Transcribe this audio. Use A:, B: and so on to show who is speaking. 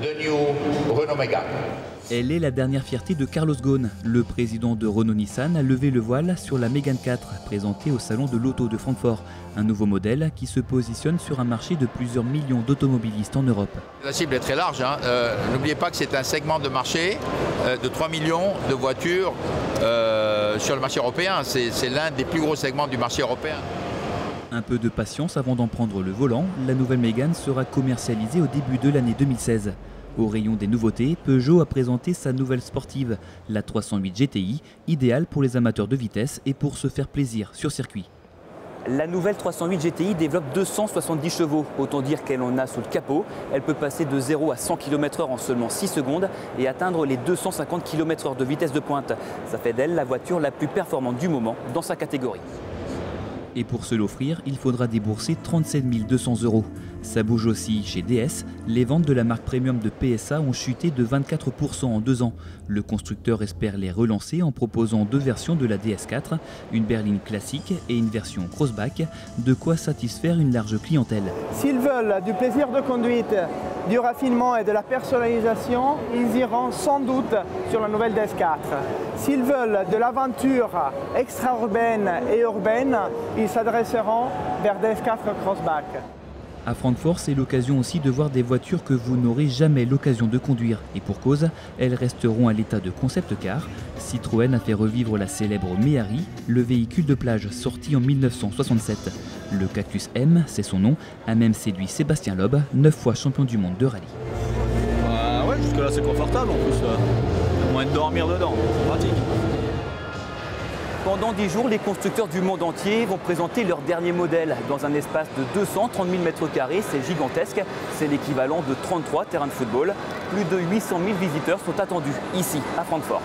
A: the new Renault Mégane.
B: Elle est la dernière fierté de Carlos Ghosn. Le président de Renault-Nissan a levé le voile sur la Mégane 4, présentée au salon de l'auto de Francfort. Un nouveau modèle qui se positionne sur un marché de plusieurs millions d'automobilistes en Europe.
A: La cible est très large. N'oubliez pas que c'est un segment de marché de 3 millions de voitures sur le marché européen. C'est l'un des plus gros segments du marché européen.
B: Un peu de patience avant d'en prendre le volant. La nouvelle Mégane sera commercialisée au début de l'année 2016. Au rayon des nouveautés, Peugeot a présenté sa nouvelle sportive, la 308 GTI, idéale pour les amateurs de vitesse et pour se faire plaisir sur circuit. La nouvelle 308 GTI développe 270 chevaux, autant dire qu'elle en a sous le capot. Elle peut passer de 0 à 100 km/h en seulement 6 secondes et atteindre les 250 km/h de vitesse de pointe. Ça fait d'elle la voiture la plus performante du moment dans sa catégorie. Et pour se l'offrir, il faudra débourser 37 200 €. Ça bouge aussi chez DS. Les ventes de la marque premium de PSA ont chuté de 24% en 2 ans. Le constructeur espère les relancer en proposant 2 versions de la DS4, une berline classique et une version crossback, de quoi satisfaire une large clientèle.
C: S'ils veulent du plaisir de conduite, du raffinement et de la personnalisation, ils iront sans doute sur la nouvelle DS4. S'ils veulent de l'aventure extra-urbaine et urbaine, ils s'adresseront vers DS4 Crossback.
B: À Francfort, c'est l'occasion aussi de voir des voitures que vous n'aurez jamais l'occasion de conduire. Et pour cause, elles resteront à l'état de concept car. Citroën a fait revivre la célèbre Méhari, le véhicule de plage sorti en 1967. Le Cactus M, c'est son nom, a même séduit Sébastien Loeb, 9 fois champion du monde de rallye.
D: Ouais, jusque là c'est confortable en plus. Il y a moyen de dormir dedans, c'est pratique.
B: Pendant 10 jours, les constructeurs du monde entier vont présenter leur dernier modèle dans un espace de 230 000 m². C'est gigantesque, c'est l'équivalent de 33 terrains de football. Plus de 800 000 visiteurs sont attendus ici à Francfort.